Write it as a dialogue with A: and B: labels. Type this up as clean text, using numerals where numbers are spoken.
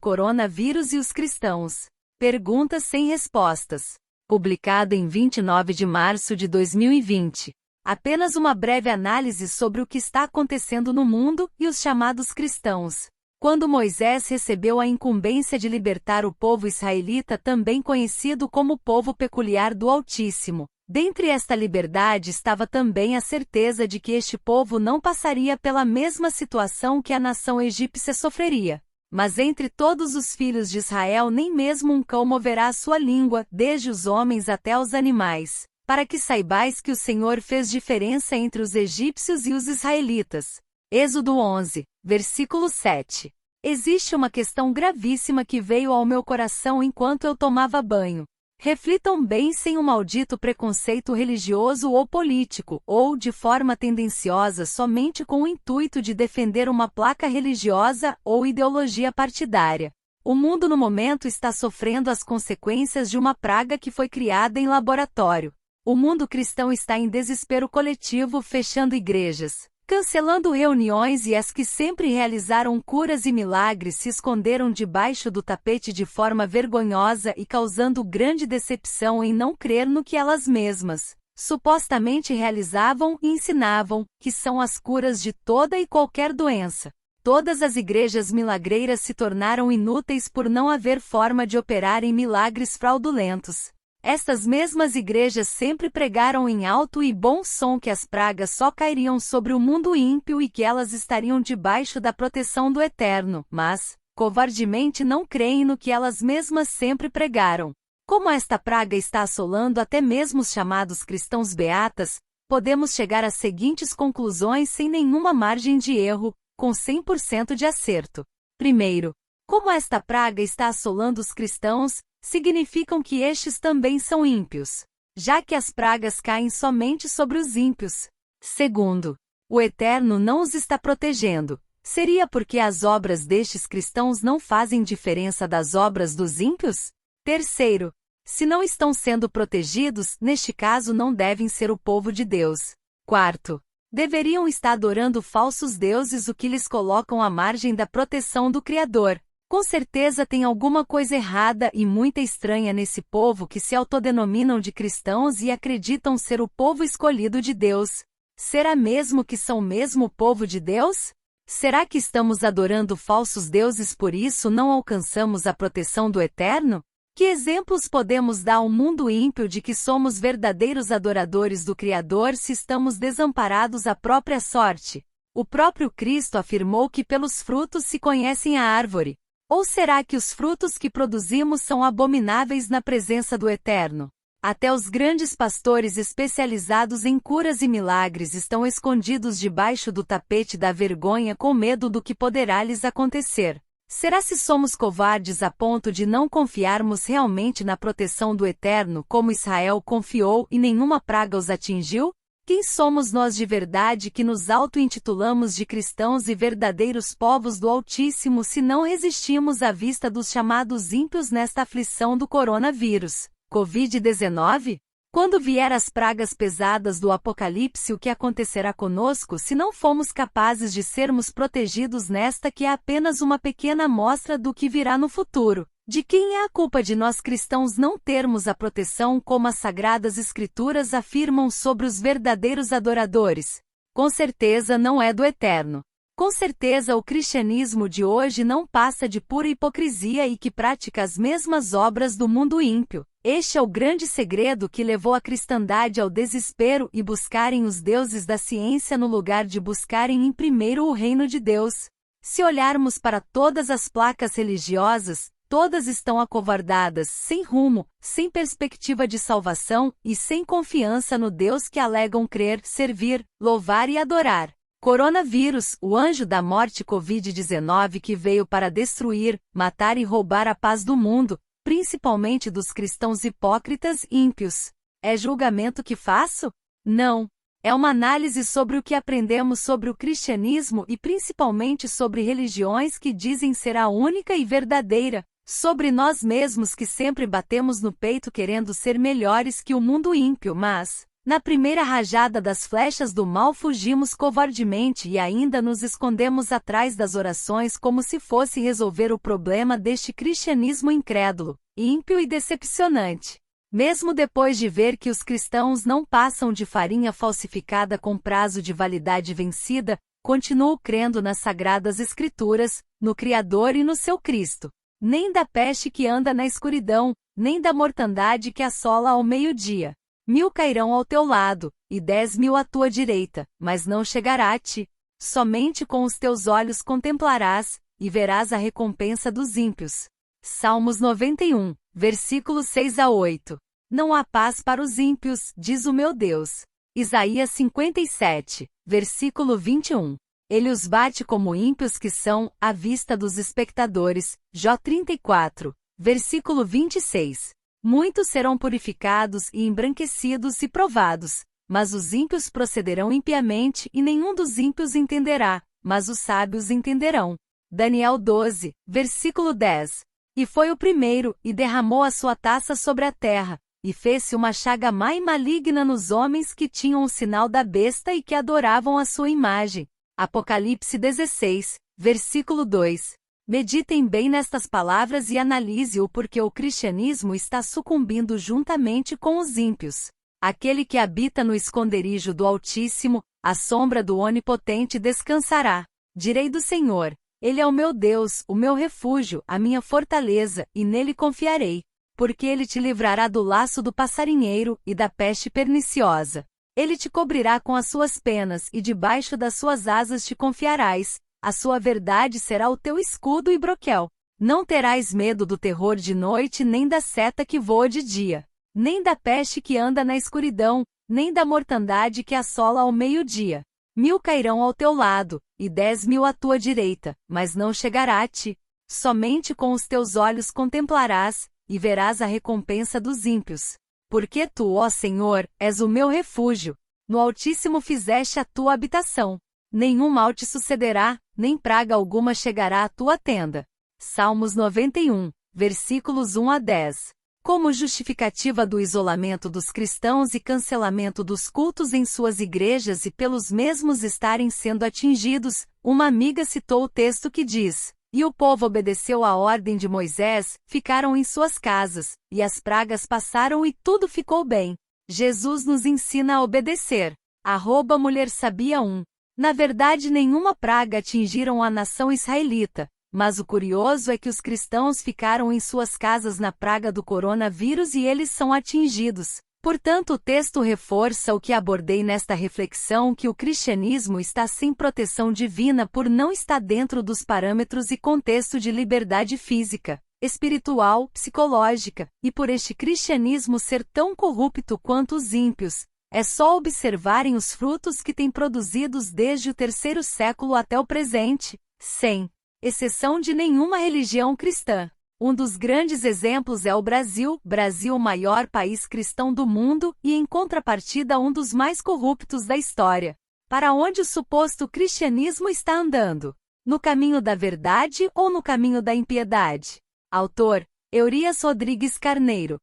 A: coronavírus e os cristãos. Perguntas sem respostas. Publicado em 29 de março de 2020. Apenas uma breve análise sobre o que está acontecendo no mundo e os chamados cristãos. Quando Moisés recebeu a incumbência de libertar o povo israelita, também conhecido como povo peculiar do Altíssimo, dentre esta liberdade estava também a certeza de que este povo não passaria pela mesma situação que a nação egípcia sofreria. Mas entre todos os filhos de Israel nem mesmo um cão moverá a sua língua, desde os homens até os animais, para que saibais que o Senhor fez diferença entre os egípcios e os israelitas. Êxodo 11, versículo 7. Existe uma questão gravíssima que veio ao meu coração enquanto eu tomava banho. Reflitam bem sem um maldito preconceito religioso ou político, ou de forma tendenciosa somente com o intuito de defender uma placa religiosa ou ideologia partidária. O mundo no momento está sofrendo as consequências de uma praga que foi criada em laboratório. O mundo cristão está em desespero coletivo, fechando igrejas, cancelando reuniões, e as que sempre realizaram curas e milagres se esconderam debaixo do tapete de forma vergonhosa e causando grande decepção em não crer no que elas mesmas supostamente realizavam e ensinavam, que são as curas de toda e qualquer doença. Todas as igrejas milagreiras se tornaram inúteis por não haver forma de operarem milagres fraudulentos. Estas mesmas igrejas sempre pregaram em alto e bom som que as pragas só cairiam sobre o mundo ímpio e que elas estariam debaixo da proteção do Eterno, mas, covardemente, não creem no que elas mesmas sempre pregaram. Como esta praga está assolando até mesmo os chamados cristãos beatas, podemos chegar às seguintes conclusões sem nenhuma margem de erro, com 100% de acerto. Primeiro, como esta praga está assolando os cristãos, significam que estes também são ímpios, já que as pragas caem somente sobre os ímpios. Segundo, o Eterno não os está protegendo. Seria porque as obras destes cristãos não fazem diferença das obras dos ímpios? Terceiro, se não estão sendo protegidos, neste caso não devem ser o povo de Deus. Quarto, deveriam estar adorando falsos deuses, o que lhes colocam à margem da proteção do Criador. Com certeza tem alguma coisa errada e muito estranha nesse povo que se autodenominam de cristãos e acreditam ser o povo escolhido de Deus. Será mesmo que são mesmo o povo de Deus? Será que estamos adorando falsos deuses, por isso não alcançamos a proteção do Eterno? Que exemplos podemos dar ao mundo ímpio de que somos verdadeiros adoradores do Criador se estamos desamparados à própria sorte? O próprio Cristo afirmou que pelos frutos se conhecem a árvore. Ou será que os frutos que produzimos são abomináveis na presença do Eterno? Até os grandes pastores especializados em curas e milagres estão escondidos debaixo do tapete da vergonha com medo do que poderá lhes acontecer. Será se somos covardes a ponto de não confiarmos realmente na proteção do Eterno como Israel confiou e nenhuma praga os atingiu? Quem somos nós de verdade que nos auto-intitulamos de cristãos e verdadeiros povos do Altíssimo se não resistimos à vista dos chamados ímpios nesta aflição do coronavírus, Covid-19? Quando vier as pragas pesadas do Apocalipse, o que acontecerá conosco se não fomos capazes de sermos protegidos nesta que é apenas uma pequena amostra do que virá no futuro? De quem é a culpa de nós cristãos não termos a proteção como as Sagradas Escrituras afirmam sobre os verdadeiros adoradores? Com certeza não é do Eterno. Com certeza o cristianismo de hoje não passa de pura hipocrisia e que pratica as mesmas obras do mundo ímpio. Este é o grande segredo que levou a cristandade ao desespero e buscarem os deuses da ciência no lugar de buscarem em primeiro o reino de Deus. Se olharmos para todas as placas religiosas, todas estão acovardadas, sem rumo, sem perspectiva de salvação e sem confiança no Deus que alegam crer, servir, louvar e adorar. Coronavírus, o anjo da morte Covid-19 que veio para destruir, matar e roubar a paz do mundo, principalmente dos cristãos hipócritas e ímpios. É julgamento que faço? Não. É uma análise sobre o que aprendemos sobre o cristianismo e principalmente sobre religiões que dizem ser a única e verdadeira, sobre nós mesmos que sempre batemos no peito querendo ser melhores que o mundo ímpio, mas, Na primeira rajada das flechas do mal fugimos covardemente e ainda nos escondemos atrás das orações como se fosse resolver o problema deste cristianismo incrédulo, ímpio e decepcionante. Mesmo depois de ver que os cristãos não passam de farinha falsificada com prazo de validade vencida, continuo crendo nas Sagradas Escrituras, no Criador e no seu Cristo. Nem da peste que anda na escuridão, nem da mortandade que assola ao meio-dia. 1000 cairão ao teu lado, e 10.000 à tua direita, mas não chegará a ti. Somente com os teus olhos contemplarás, e verás a recompensa dos ímpios. Salmos 91, versículos 6 a 8. Não há paz para os ímpios, diz o meu Deus. Isaías 57, versículo 21. Ele os bate como ímpios que são, à vista dos espectadores. Jó 34, versículo 26. Muitos serão purificados e embranquecidos e provados, mas os ímpios procederão impiamente e nenhum dos ímpios entenderá, mas os sábios entenderão. Daniel 12, versículo 10. E foi o primeiro, e derramou a sua taça sobre a terra, e fez-se uma chaga má e maligna nos homens que tinham o sinal da besta e que adoravam a sua imagem. Apocalipse 16, versículo 2. Meditem bem nestas palavras e analise-o porque o cristianismo está sucumbindo juntamente com os ímpios. Aquele que habita no esconderijo do Altíssimo, à sombra do Onipotente descansará. Direi do Senhor, Ele é o meu Deus, o meu refúgio, a minha fortaleza, e nele confiarei. Porque Ele te livrará do laço do passarinheiro e da peste perniciosa. Ele te cobrirá com as suas penas e debaixo das suas asas te confiarás. A sua verdade será o teu escudo e broquel. Não terás medo do terror de noite nem da seta que voa de dia, nem da peste que anda na escuridão, nem da mortandade que assola ao meio-dia. 1000 cairão ao teu lado, e 10.000 à tua direita, mas não chegará a ti. Somente com os teus olhos contemplarás, e verás a recompensa dos ímpios. Porque tu, ó Senhor, és o meu refúgio. No Altíssimo fizeste a tua habitação. Nenhum mal te sucederá, nem praga alguma chegará à tua tenda. Salmos 91, versículos 1 a 10. Como justificativa do isolamento dos cristãos e cancelamento dos cultos em suas igrejas e pelos mesmos estarem sendo atingidos, uma amiga citou o texto que diz: E o povo obedeceu à ordem de Moisés, ficaram em suas casas, e as pragas passaram e tudo ficou bem. Jesus nos ensina a obedecer. Mulher Sabia 1. Na verdade, nenhuma praga atingiram a nação israelita, mas o curioso é que os cristãos ficaram em suas casas na praga do coronavírus e eles são atingidos. Portanto, o texto reforça o que abordei nesta reflexão, que o cristianismo está sem proteção divina por não estar dentro dos parâmetros e contexto de liberdade física, espiritual, psicológica, e por este cristianismo ser tão corrupto quanto os ímpios. É só observarem os frutos que tem produzidos desde o 3º século até o presente, sem exceção de nenhuma religião cristã. Um dos grandes exemplos é o Brasil, o maior país cristão do mundo e, em contrapartida, um dos mais corruptos da história. Para onde o suposto cristianismo está andando? No caminho da verdade ou no caminho da impiedade? Autor: Eurias Rodrigues Carneiro.